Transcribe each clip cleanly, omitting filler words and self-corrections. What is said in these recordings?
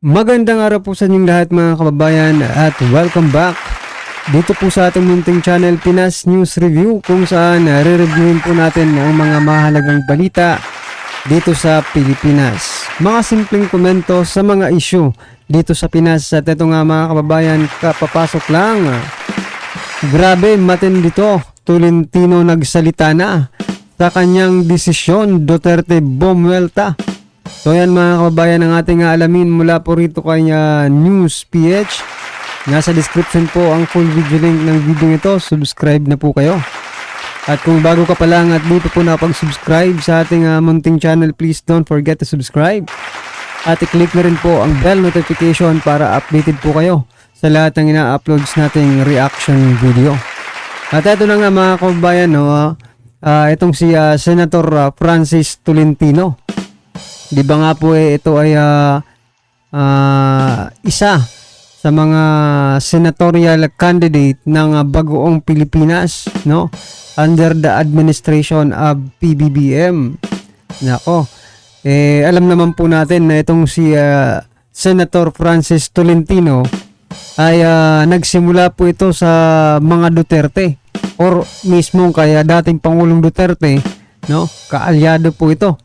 Magandang araw po sa inyong lahat mga kababayan at welcome back dito po sa ating munting channel Pinas News Review, kung saan re-reviewin po natin ang mga mahalagang balita dito sa Pilipinas. Mga simpleng komento sa mga issue dito sa Pinas. At ito nga mga kababayan, kapapasok lang. Grabe, matindi to. Tolentino nagsalita na sa kanyang desisyon, Duterte Bumuelta. So yan mga kababayan ang ating alamin mula po rito kay News PH. Nasa description po ang full video link ng video ito. Subscribe na po kayo. At kung bago ka pa lang at dito po nakapag-subscribe sa ating munting channel, please don't forget to subscribe. At i-click na rin po ang bell notification para updated po kayo sa lahat ng ina-uploads nating reaction video. At ito na nga mga kababayan, itong si Senator Francis Tolentino. Di ba nga po ito ay isa sa mga senatorial candidate ng bagoong Pilipinas, no? Under the administration of PBBM. Nako, alam naman po natin na itong si Senator Francis Tolentino ay nagsimula po ito sa mga Duterte or mismo kaya dating Pangulong Duterte, no? Kaalyado po ito.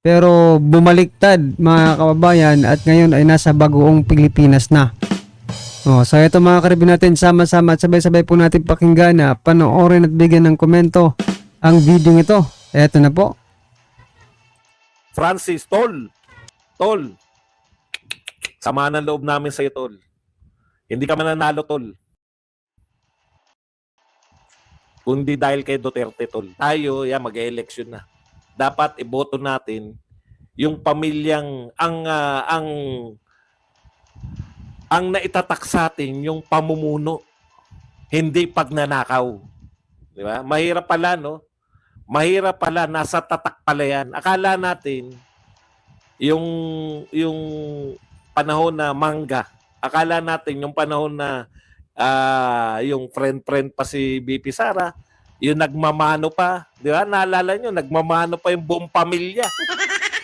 Pero bumaliktad mga kababayan at ngayon ay nasa bagoong Pilipinas na. So ito mga karibin natin, sama-sama at sabay-sabay po natin pakinggan na panoorin at bigyan ng komento ang video ito. Eto na po. Francis, Tol, sama ng loob namin sa'yo, Tol. Hindi ka mananalo, Tol. Kundi dahil kay Duterte, Tol. Tayo, mag-election na. Dapat iboto natin yung pamilyang ang naitatak sa atin yung pamumuno, hindi pagnanakaw. Di ba? Mahirap pala, no? Mahirap pala, nasa tatak pala yan. Akala natin yung panahon na mangga. Akala natin yung panahon na yung friend pa si BP Sara, yung nagmamano pa, di ba? Naalala nyo, nagmamano pa yung buong pamilya.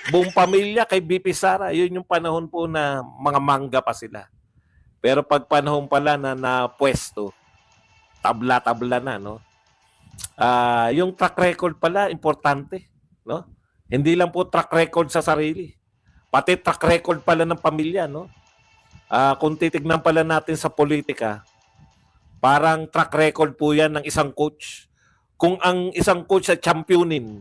Buong pamilya kay BP Sara. Yun yung panahon po na mga mangga pa sila. Pero pag panahon pala na pwesto, tabla-tabla na, no? Yung track record pala, importante, no? Hindi lang po track record sa sarili. Pati track record pala ng pamilya, no? Kung titignan pala natin sa politika, parang track record po yan ng isang coach. Kung ang isang coach sa championin,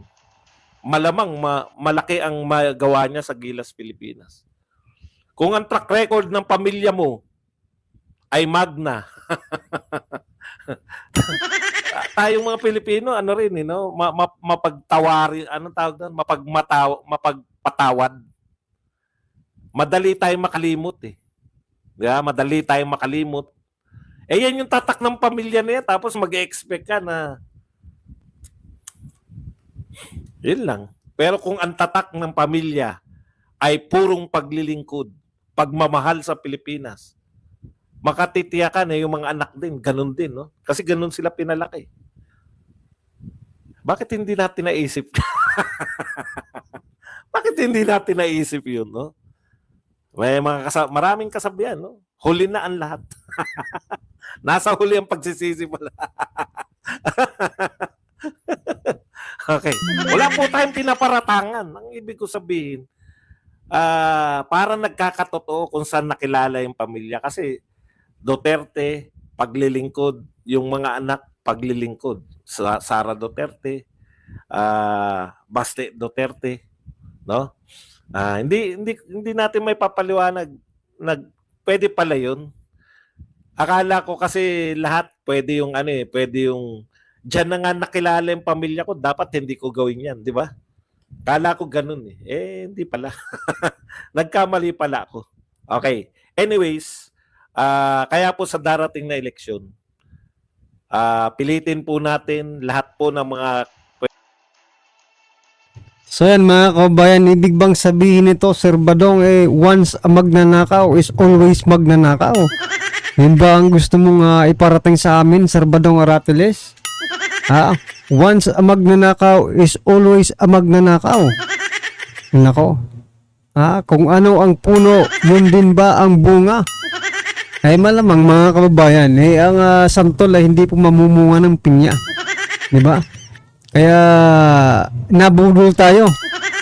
malamang malaki ang magawa niya sa Gilas Pilipinas. Kung ang track record ng pamilya mo ay magna, tayong mga Pilipino, ano rin, no? Mapagtawari, anong tawag doon? Mapagpatawad. Madali tayong makalimot, eh. Yeah, madali tayong makalimot. Yan yung tatak ng pamilya na yan, tapos mag-expect ka na yun lang. Pero kung ang tatak ng pamilya ay purong paglilingkod, pagmamahal sa Pilipinas, makatitiyakan na yung mga anak din, ganun din, no? Kasi ganun sila pinalaki. Bakit hindi natin naisip? Bakit hindi natin naisip yun, no? May maraming kasabihan, no? Huli na ang lahat. Nasa huli ang pagsisisi pala. Okay. Wala po tayong pinaparatangan. Ang ibig ko sabihin, para nagkakatotoo kung saan nakilala yung pamilya. Kasi Duterte, paglilingkod. Yung mga anak, paglilingkod. Sara Duterte, Baste Duterte, no? Hindi natin may papaliwanag. Pwede pala yun. Akala ko kasi lahat pwede yung pwede yung diyan na nga nakilala yung pamilya ko, dapat hindi ko gawin yan, di ba? Kala ko ganun eh. Hindi pala. Nagkamali pala ako. Okay. Anyways, kaya po sa darating na eleksyon, pilitin po natin lahat po ng mga. So yan mga kababayan, ibig bang sabihin nito, Sir Badong, once magnanakaw is always magnanakaw? Yun ba ang gusto mong iparating sa amin, Sir Badong Aratiles? Once a magnanakaw is always a magnanakaw. Nako. Kung ano ang puno, yun din ba ang bunga? Ay malamang mga kababayan, ang santol ay hindi po mamumunga ng pinya. Di ba? Kaya nabudol tayo.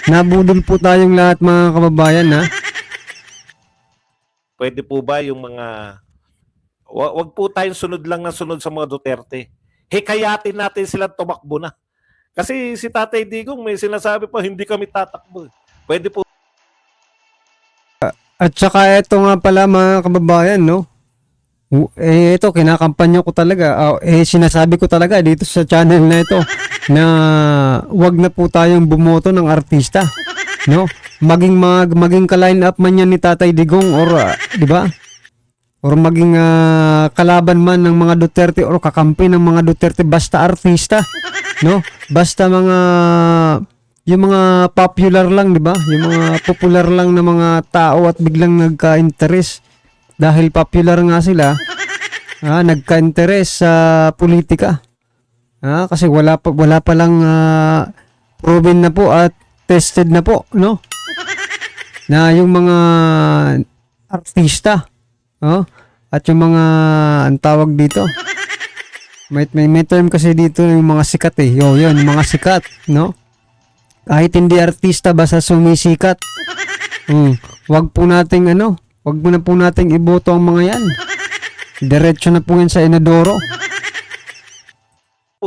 Nabudol po tayong lahat mga kababayan ha. Pwede po ba yung mga wag po tayong sunod lang ng sunod sa mga Duterte. Hikayatin natin sila tumakbo na. Kasi si Tatay Digong may sinasabi pa hindi kami tatakbo. Pwede po At saka eto nga pala mga kababayan, no? Ito, kinakampanya ko talaga. Sinasabi ko talaga dito sa channel na ito na wag na po tayong bumoto ng artista, no? Maging ka-line up man yan ni Tatay Digong or, di ba? Or maging kalaban man ng mga Duterte or kakampi ng mga Duterte, basta artista, no? Basta yung mga popular lang, di ba? Yung mga popular lang na mga tao at biglang nagka-interest dahil popular nga sila, nagka-interest sa politika. Kasi wala pa lang proven na po at tested na po, no? Na yung mga artista, at yung mga ang tawag dito. May term kasi dito yung mga sikat eh. Yun, mga sikat, no? Kahit hindi artista basta sumisikat. Wag mo na po nating iboto ang mga yan. Diretso na po yan sa inodoro.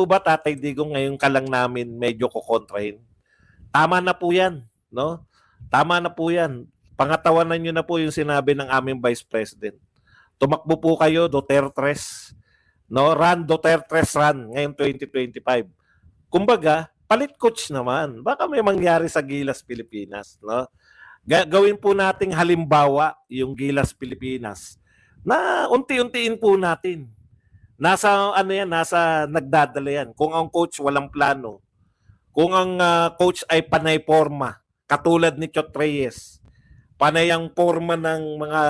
po ba Tatay Digong ngayon ka lang namin medyo kukontrahin? Tama na po yan, no? Tama na po yan. Pangatawanan nyo na po yung sinabi ng aming Vice President. Tumakbo po kayo, Dutertres. No? Run, Dutertres, run. Ngayon 2025. Kumbaga, palit coach naman. Baka may mangyari sa Gilas Pilipinas, no? Gawin po nating halimbawa yung Gilas Pilipinas na unti-untiin po natin. Nasa nagdadala yan. Kung ang coach walang plano, kung ang coach ay panay forma, katulad ni Chot Reyes, panay ang forma ng mga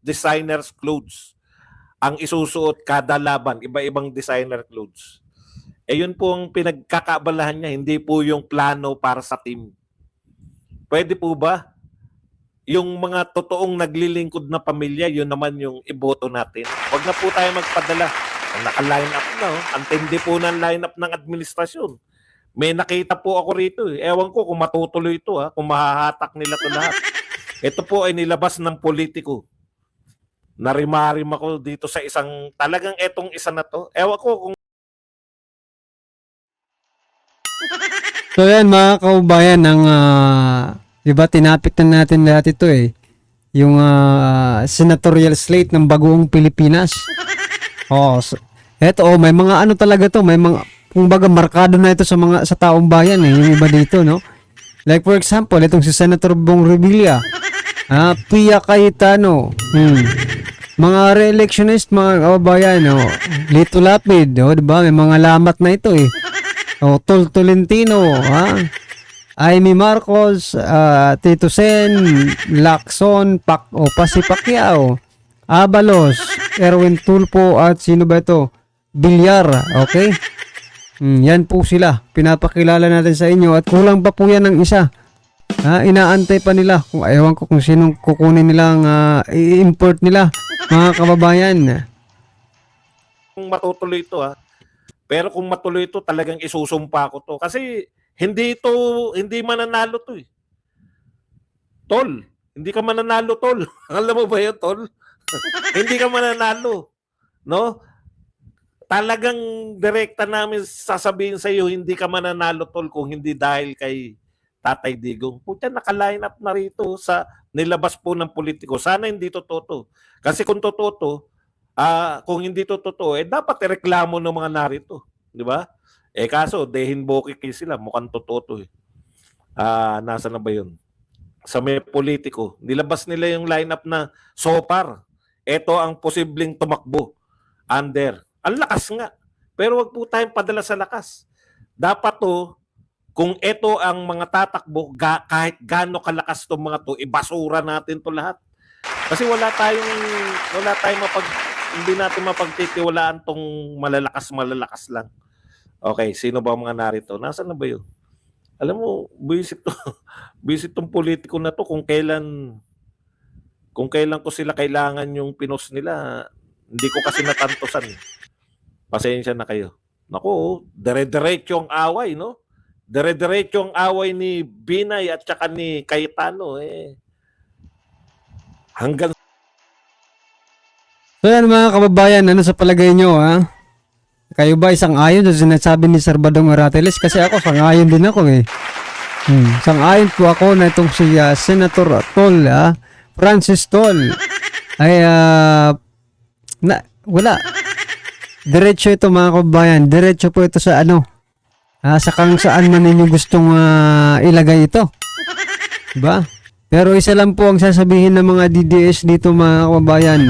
designers clothes, ang isusuot kada laban, iba-ibang designer clothes. Yun po ang pinagkakaabalahan niya, hindi po yung plano para sa team. Pwede po ba? Yung mga totoong naglilingkod na pamilya, yun naman yung iboto natin. Huwag na po tayo magpadala. Ang naka-line up na, ang tindi po ng line up ng administrasyon. May nakita po ako rito. Ewan ko kung matutuloy ito, kung mahahatak nila ito lahat. Ito po ay nilabas ng politiko. Narimarim ako dito sa talagang etong isa na to. Ewan ko kung So yan mga kaubayan, diba tinapik na natin lahat ito eh. Yung senatorial slate ng bagoong Pilipinas. Eto may mga talaga to, may mga kumbaga markado na ito sa taong bayan eh, yung iba dito, no? Like for example, itong si Senator Bong Revilla, Pia Cayetano, mga re-electionist mga kaubayan, Lito Lapid, diba? May mga lamat na ito eh. Tol Tolentino, Amy Marcos, Tito Sen, Lacson, Pasi Pacquiao, Abalos, Erwin Tulfo at sino ba ito? Villar, okay? Yan po sila. Pinapakilala natin sa inyo at kulang pa po yan ng isa. Inaantay pa nila. Ewan ko kung sinong kukunin nilang i-import nila, mga kababayan. kung matutuloy ito Pero kung matuloy ito, talagang isusumpa ko to. Kasi hindi mananalo to eh. Tol, hindi ka mananalo, Tol. Alam mo ba yun, Tol? Hindi ka mananalo. No? Talagang direkta namin sasabihin sa iyo, hindi ka mananalo, Tol, kung hindi dahil kay Tatay Digong. Puta, naka-line up na rito sa nilabas po ng politiko. Sana hindi totoo to. Kasi kung totoo to, kung hindi to totoo, dapat ireklamo ng mga narito. Di ba? Kaso, dehin bokik sila. Mukhang totoo to eh. Nasa na ba yun? Sa may politiko. Nilabas nila yung lineup na so far. Ito ang posibleng tumakbo. Under. Ang lakas nga. Pero wag po tayong padala sa lakas. Dapat to, kung ito ang mga tatakbo, kahit gaano kalakas itong mga to, ibasura natin to lahat. Kasi hindi natin mapagtitiwalaan tong malalakas lang. Okay, sino ba mga narito? Nasaan na ba yun? Alam mo, buwisit 'to, buwisit 'tong pulitiko na 'to kung kailan ko sila kailangan yung pinost nila, hindi ko kasi natantusan, eh. Pasensya na kayo. Naku, dire-diretso ang away 'no? Dire-diretso ang away ni Binay at saka ni Cayetano, eh, hanggang So yan mga kababayan, ano sa palagay nyo ha? Kayo ba isang-ayon sa sinasabi ni Sir Badong Arateles? Kasi ako sang-ayon din ako eh. Sang-ayon po ako na itong si Senator Tol, Francis Tol ay wala. Diretso ito mga kababayan, diretso po ito sa ano, sa kung saan man ninyo gustong ilagay ito. Diba? Pero isa lang po ang sasabihin ng mga DDS dito mga kababayan.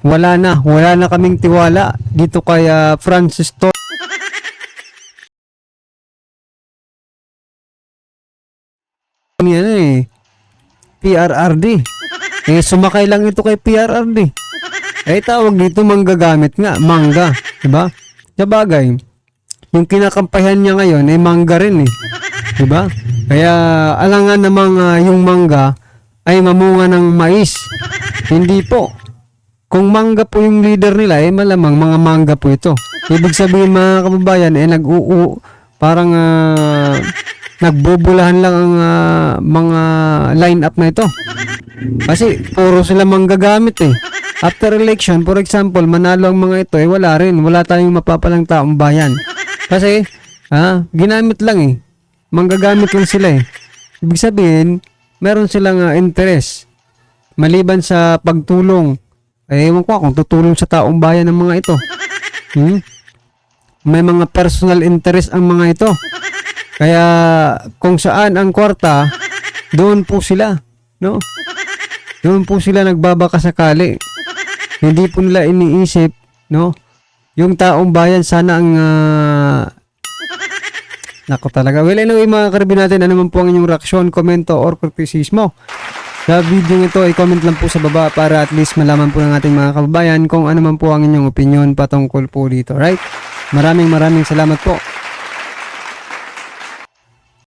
Wala na kaming tiwala dito kay Francis Tol. Yan PRRD. Sumakay lang ito kay PRRD. Tawag dito manggagamit nga, mangga, 'di ba? Sabagay, yung kinakampahan niya ngayon ay mangga rin 'di ba? Kaya alangan namang yung mangga ay mamunga ng mais. Hindi po. Kung mangga po yung leader nila, malamang mga mangga po ito. Ibig sabihin mga kababayan, parang nagbubulahan lang ang mga line-up na ito. Kasi puro sila manggagamit After election, for example, manalo ang mga ito, wala rin. Wala tayong mapapalang taong bayan. Kasi, ginamit lang Manggagamit lang sila Ibig sabihin, meron silang interest. Maliban sa pagtulong. Ewan ko kung tutulong sa taong bayan ng mga ito. May mga personal interest ang mga ito. Kaya kung saan ang kwarta, doon po sila, no? Doon po sila nagbabaka sakali. Hindi po nila iniisip, no? Yung taong bayan sana ang nako talaga. Well, anyway mga karibin natin, ano man po ang inyong reaksyon, komento, or kritisismo sa video ito, i-comment lang po sa baba para at least malaman po ng ating mga kababayan kung ano man po ang inyong opinion patungkol po dito, right? Maraming salamat po.